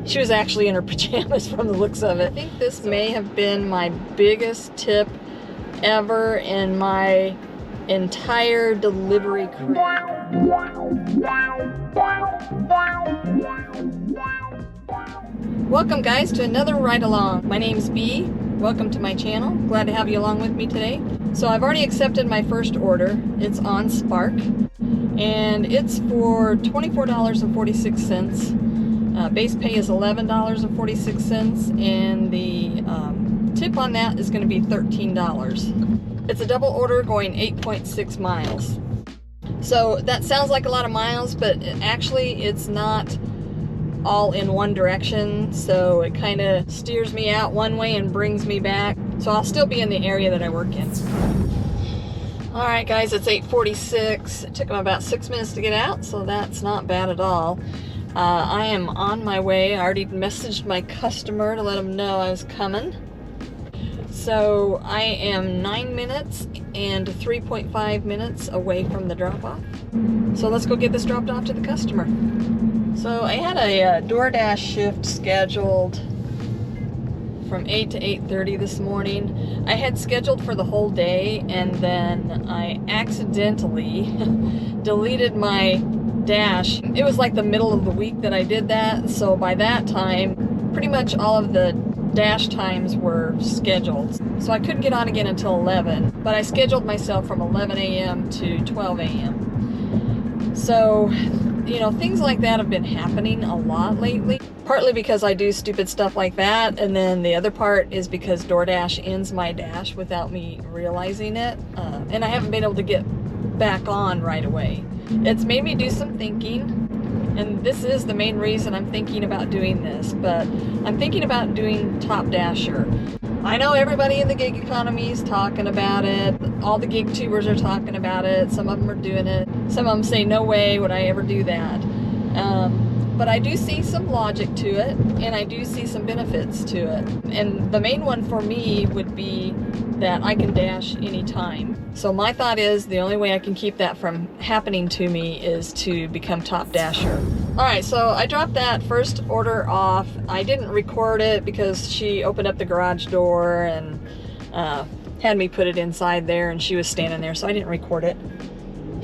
She was actually in her pajamas from the looks of it. I think this may have been my biggest tip ever in my entire delivery career. Welcome guys to another ride along. My name's Bee. Welcome to my channel. Glad to have you along with me today. So I've already accepted my first order. It's on Spark and it's for $24.46. Base pay is $11.46 and the tip on that is going to be $13. It's a double order going 8.6 miles. So that sounds like a lot of miles, but actually it's not all in one direction, so it kind of steers me out one way and brings me back. So I'll still be in the area that I work in. Alright guys, it's 8:46. It took them about 6 minutes to get out, so that's not bad at all. I am on my way. I already messaged my customer to let him know I was coming. So I am 9 minutes and 3.5 minutes away from the drop-off. So let's go get this dropped off to the customer. So I had a DoorDash shift scheduled from 8 to 8:30 this morning. I had scheduled for the whole day, and then I accidentally deleted my dash. It was like the middle of the week that I did that, so by that time pretty much all of the dash times were scheduled. So I couldn't get on again until 11, but I scheduled myself from 11 a.m. to 12 a.m. So, you know, things like that have been happening a lot lately. Partly because I do stupid stuff like that, and then the other part is because DoorDash ends my dash without me realizing it, and I haven't been able to get back on right away. It's made me do some thinking, and this is the main reason I'm thinking about doing this, but I'm thinking about doing Top Dasher. I know everybody in the gig economy is talking about it. All the gig tubers are talking about it. Some of them are doing it. Some of them say, no way would I ever do that. But I do see some logic to it, and I do see some benefits to it. And the main one for me would be that I can dash anytime. So my thought is the only way I can keep that from happening to me is to become Top Dasher. Alright, so I dropped that first order off. I didn't record it because she opened up the garage door and had me put it inside there, and she was standing there, so I didn't record it.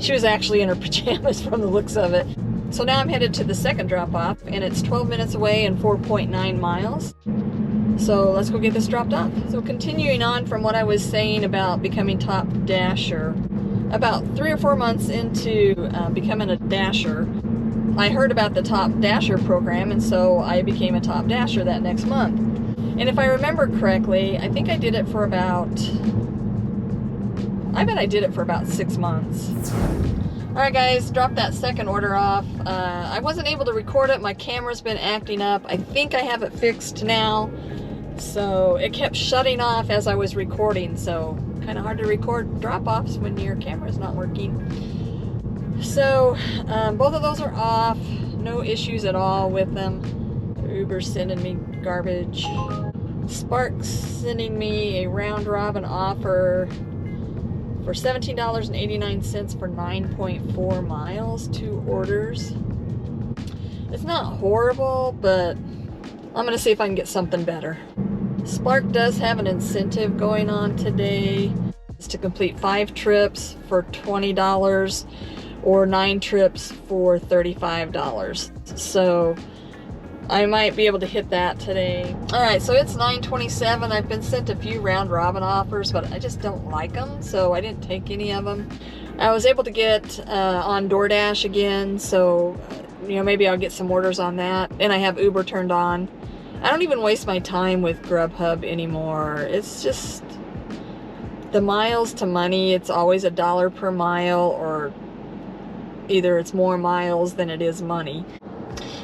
She was actually in her pajamas from the looks of it. So now I'm headed to the second drop-off, and it's 12 minutes away and 4.9 miles. So let's go get this dropped off. So continuing on from what I was saying about becoming Top Dasher, about 3 or 4 months into becoming a Dasher, I heard about the Top Dasher program, and so I became a Top Dasher that next month. And if I remember correctly, I think I did it for about, I bet I did it for about 6 months. Alright guys, dropped that second order off. I wasn't able to record it. My camera's been acting up. I think I have it fixed now. So it kept shutting off as I was recording, so kind of hard to record drop-offs when your camera's not working. So both of those are off. No issues at all with them. Uber's sending me garbage. Spark's sending me a round-robin offer for $17.89 for 9.4 miles, 2 orders. It's not horrible, but I'm gonna see if I can get something better. Spark does have an incentive going on today. It's to complete 5 trips for $20 or 9 trips for $35. So I might be able to hit that today. Alright, so it's 9:27. I've been sent a few round robin offers, but I just don't like them, so I didn't take any of them. I was able to get on DoorDash again, so you know, maybe I'll get some orders on that. And I have Uber turned on. I don't even waste my time with Grubhub anymore. It's just the miles to money. It's always $1 per mile, or either it's more miles than it is money.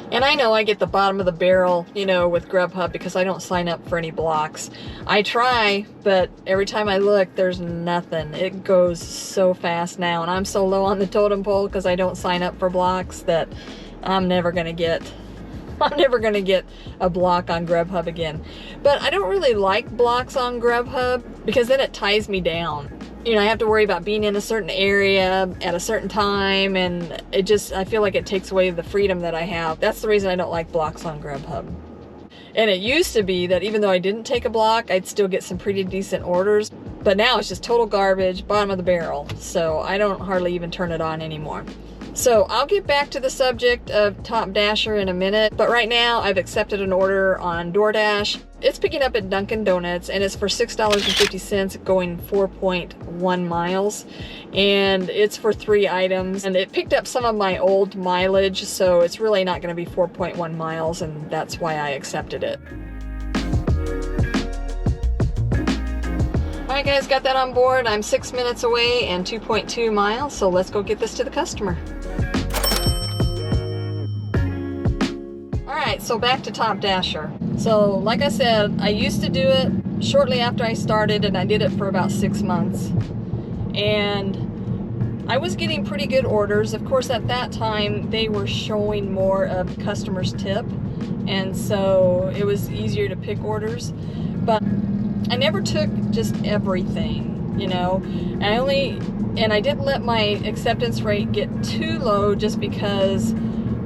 And I know I get the bottom of the barrel, you know, with Grubhub because I don't sign up for any blocks. I try, but every time I look, there's nothing. It goes so fast now, and I'm so low on the totem pole because I don't sign up for blocks that I'm never gonna get a block on Grubhub again. But I don't really like blocks on Grubhub because then it ties me down. you know, I have to worry about being in a certain area at a certain time, and I feel like it takes away the freedom that I have. That's the reason I don't like blocks on Grubhub. And it used to be that even though I didn't take a block, I'd still get some pretty decent orders. But now it's just total garbage, bottom of the barrel. So I don't hardly even turn it on anymore. So I'll get back to the subject of Top Dasher in a minute. But right now I've accepted an order on DoorDash. It's picking up at Dunkin' Donuts, and it's for $6.50 going 4.1 miles. And it's for 3 items. And it picked up some of my old mileage, so it's really not going to be 4.1 miles, and that's why I accepted it. Alright guys, got that on board. I'm 6 minutes away and 2.2 miles, so let's go get this to the customer. Alright, so back to Top Dasher. So like I said, I used to do it shortly after I started, and I did it for about 6 months. And I was getting pretty good orders. Of course, at that time, they were showing more of customers' tip, and so it was easier to pick orders. But I never took just everything, you know. And I didn't let my acceptance rate get too low just because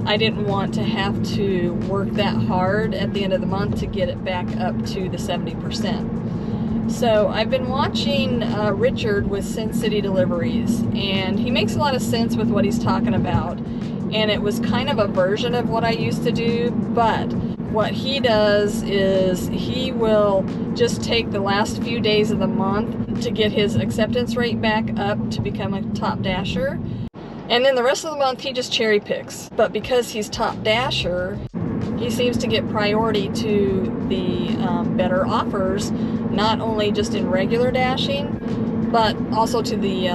I didn't want to have to work that hard at the end of the month to get it back up to the 70%. So I've been watching Richard with Sin City Deliveries, and he makes a lot of sense with what he's talking about. And it was kind of a version of what I used to do, but what he does is he will just take the last few days of the month to get his acceptance rate back up to become a Top Dasher. And then the rest of the month he just cherry picks. But because he's Top Dasher, he seems to get priority to the better offers, not only just in regular dashing, but also to the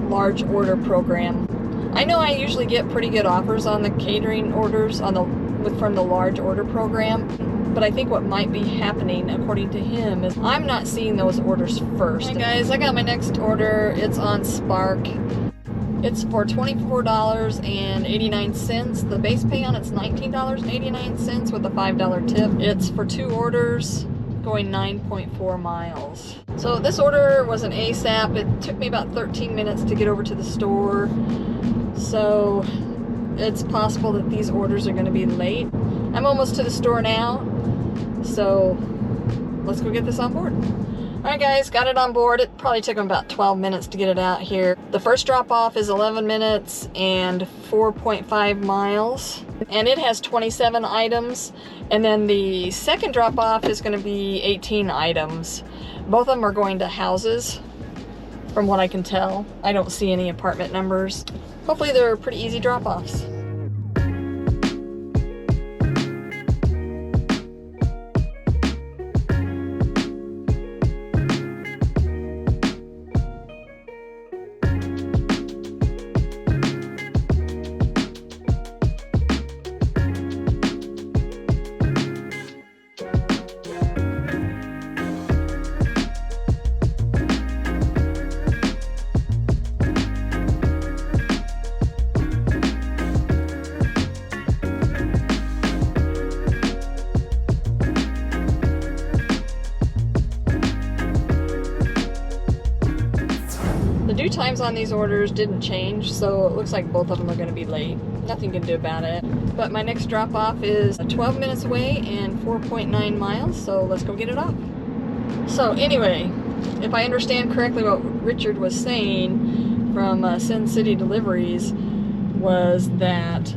large order program. I know I usually get pretty good offers on the catering orders from the large order program, but I think what might be happening, according to him, is I'm not seeing those orders first. Hey guys, I got my next order. It's on Spark. It's for $24.89. The base pay on it's $19.89 with a $5 tip. It's for 2 orders going 9.4 miles. So this order was an ASAP. It took me about 13 minutes to get over to the store. So it's possible that these orders are going to be late. I'm almost to the store now, so let's go get this on board. Alright guys, got it on board. It probably took them about 12 minutes to get it out here. The first drop off is 11 minutes and 4.5 miles, and it has 27 items. And then the second drop off is going to be 18 items. Both of them are going to houses, from what I can tell. I don't see any apartment numbers. Hopefully they're pretty easy drop-offs. Due times on these orders didn't change, so it looks like both of them are going to be late. Nothing you can do about it. But my next drop off is 12 minutes away and 4.9 miles, so let's go get it off. So anyway, if I understand correctly, what Richard was saying from Sin City Deliveries was that,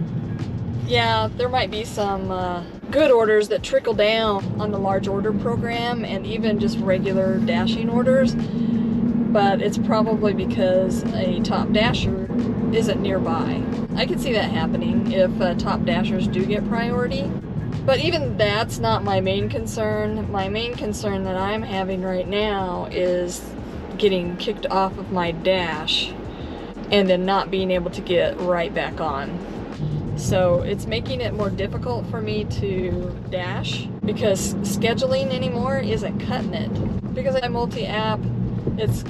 yeah, there might be some good orders that trickle down on the large order program and even just regular dashing orders. But it's probably because a Top Dasher isn't nearby. I could see that happening if Top Dashers do get priority. But even that's not my main concern. My main concern that I'm having right now is getting kicked off of my dash and then not being able to get right back on. So it's making it more difficult for me to dash because scheduling anymore isn't cutting it. Because I'm multi-app, it's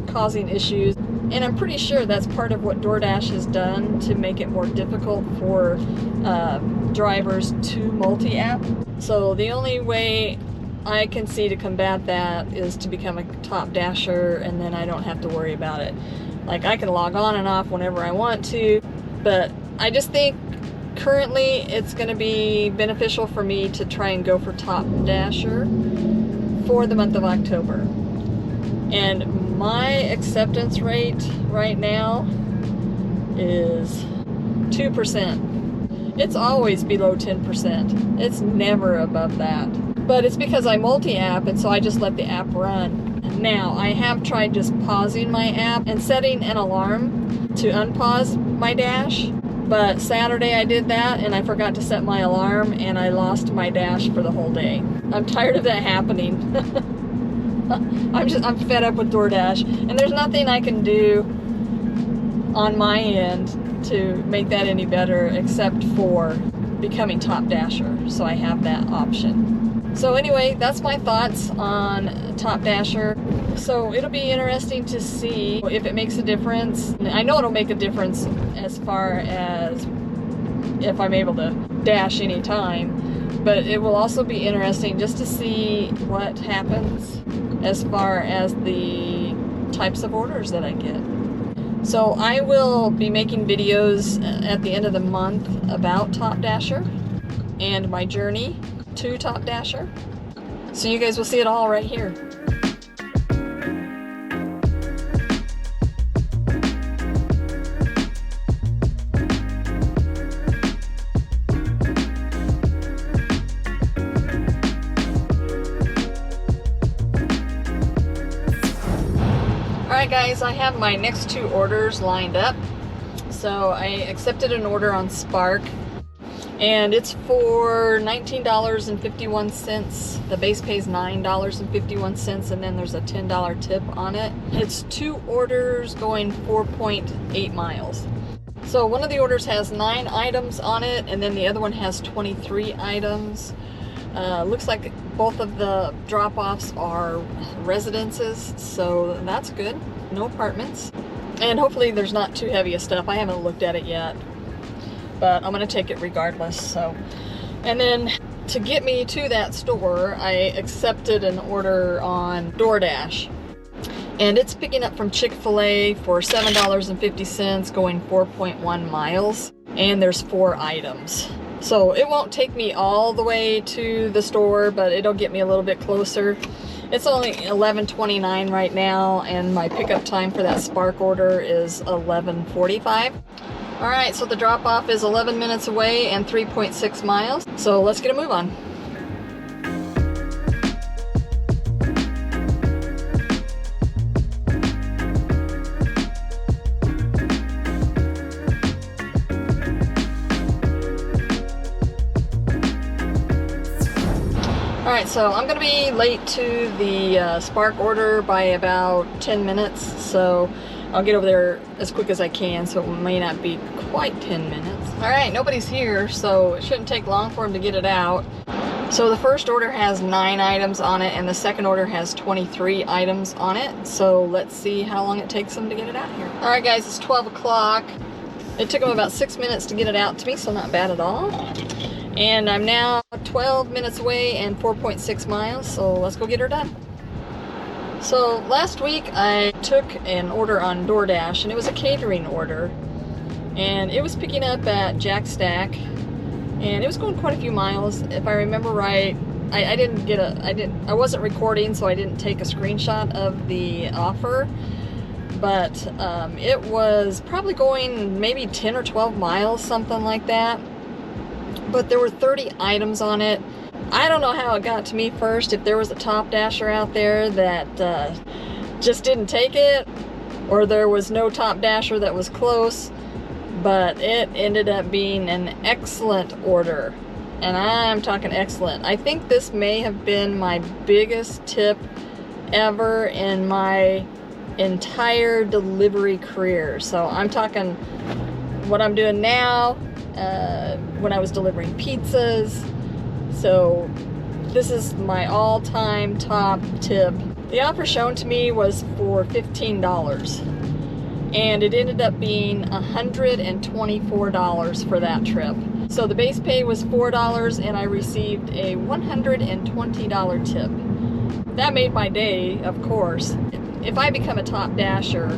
causing issues, and I'm pretty sure that's part of what DoorDash has done to make it more difficult for drivers to multi-app. So the only way I can see to combat that is to become a top dasher, and then I don't have to worry about it. Like, I can log on and off whenever I want to, but I just think currently it's going to be beneficial for me to try and go for top dasher for the month of October. And my acceptance rate right now is 2%. It's always below 10%. It's never above that. But it's because I multi-app, and so I just let the app run. Now, I have tried just pausing my app and setting an alarm to unpause my dash. But Saturday I did that, and I forgot to set my alarm, and I lost my dash for the whole day. I'm tired of that happening. I'm fed up with DoorDash, and there's nothing I can do on my end to make that any better except for becoming top dasher, so I have that option. So anyway, that's my thoughts on top dasher. So it'll be interesting to see if it makes a difference. I know it'll make a difference as far as if I'm able to dash anytime, but it will also be interesting just to see what happens as far as the types of orders that I get. So I will be making videos at the end of the month about Top Dasher and my journey to Top Dasher. So you guys will see it all right here. Alright guys, I have my next two orders lined up. So I accepted an order on Spark, and it's for $19.51. The base pays $9.51, and then there's a $10 tip on it. It's two orders going 4.8 miles. So one of the orders has 9 items on it, and then the other one has 23 items. Looks like both of the drop-offs are residences, so that's good. No apartments. And hopefully there's not too heavy of stuff. I haven't looked at it yet, but I'm gonna take it regardless. So, and then to get me to that store, I accepted an order on DoorDash, and it's picking up from Chick-fil-A for $7.50, going 4.1 miles, and there's 4 items. So it won't take me all the way to the store, but it'll get me a little bit closer. It's only 11:29 right now, and my pickup time for that Spark order is 11:45. All right, so the drop-off is 11 minutes away and 3.6 miles. So let's get a move on. Alright, so I'm going to be late to the Spark order by about 10 minutes, so I'll get over there as quick as I can, so it may not be quite 10 minutes. Alright, nobody's here, so it shouldn't take long for him to get it out. So the first order has 9 items on it, and the second order has 23 items on it, so let's see how long it takes them to get it out here. Alright guys, it's 12 o'clock. It took them about 6 minutes to get it out to me, so not bad at all. And I'm now 12 minutes away and 4.6 miles, so let's go get her done. So last week I took an order on DoorDash, and it was a catering order. And it was picking up at Jack Stack, and it was going quite a few miles. If I remember right, I wasn't recording, so I didn't take a screenshot of the offer. But it was probably going maybe 10 or 12 miles, something like that. But there were 30 items on it. I don't know how it got to me first, if there was a Top Dasher out there that just didn't take it, or there was no Top Dasher that was close, but it ended up being an excellent order. And I'm talking excellent. I think this may have been my biggest tip ever in my entire delivery career. So I'm talking what I'm doing now, when I was delivering pizzas. So this is my all-time top tip. The offer shown to me was for $15, and it ended up being $124 for that trip. So the base pay was $4 and I received a $120 tip. That made my day, of course. If I become a top dasher,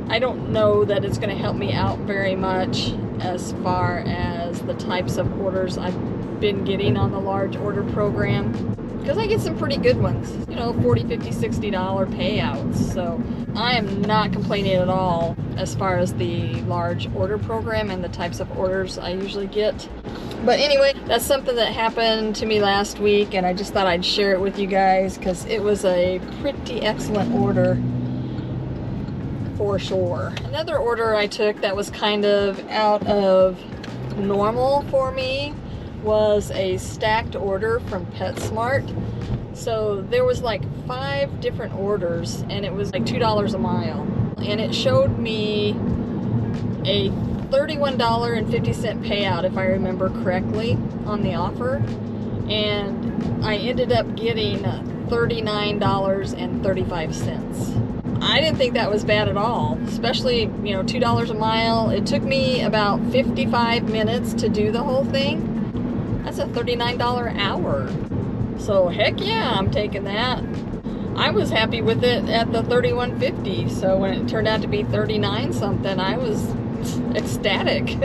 I don't know that it's going to help me out very much as far as the types of orders I've been getting on the large order program, because I get some pretty good ones, you know, $40, $50, $60 payouts. So I am not complaining at all as far as the large order program and the types of orders I usually get. But anyway, that's something that happened to me last week, and I just thought I'd share it with you guys because it was a pretty excellent order for sure. Another order I took that was kind of out of normal for me was a stacked order from PetSmart. So there was like 5 different orders and it was like $2 a mile. And it showed me a $31.50 payout, if I remember correctly, on the offer. And I ended up getting $39.35. I didn't think that was bad at all, especially, you know, $2 a mile. It took me about 55 minutes to do the whole thing. That's a $39 hour. So heck yeah, I'm taking that. I was happy with it at the $31.50. So when it turned out to be 39 something, I was ecstatic.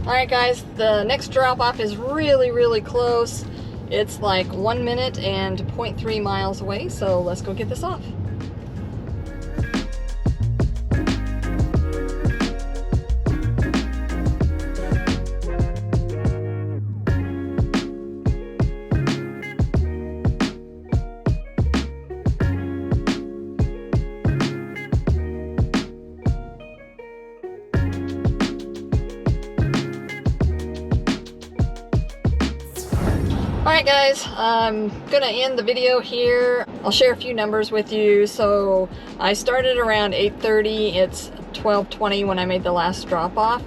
Alright guys, the next drop off is really close. It's like 1 minute and 0.3 miles away, so let's go get this off. Alright guys, I'm gonna end the video here. I'll share a few numbers with you. So I started around 8:30, it's 12:20 when I made the last drop off.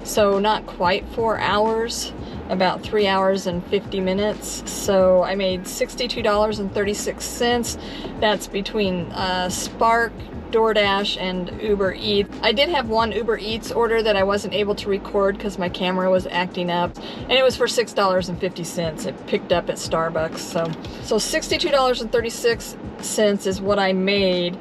So not quite 4 hours, about 3 hours and 50 minutes. So I made $62.36. That's between Spark, DoorDash, and Uber Eats. I did have one Uber Eats order that I wasn't able to record because my camera was acting up, and it was for $6.50. It picked up at Starbucks. So $62.36 is what I made.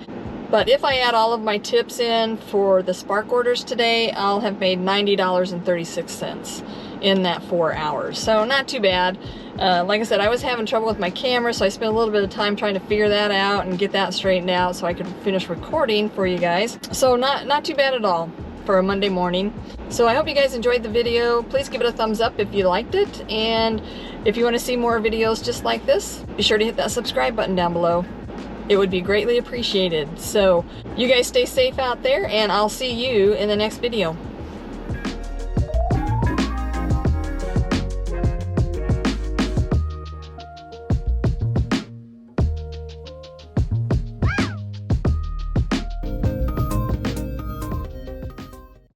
But if I add all of my tips in for the Spark orders today, I'll have made $90.36 in that 4 hours. So not too bad. Like I said, I was having trouble with my camera, so I spent a little bit of time trying to figure that out and get that straightened out so I could finish recording for you guys. So not too bad at all for a Monday morning. So I hope you guys enjoyed the video. Please give it a thumbs up if you liked it. And if you want to see more videos just like this, be sure to hit that subscribe button down below. It would be greatly appreciated. So you guys stay safe out there, and I'll see you in the next video.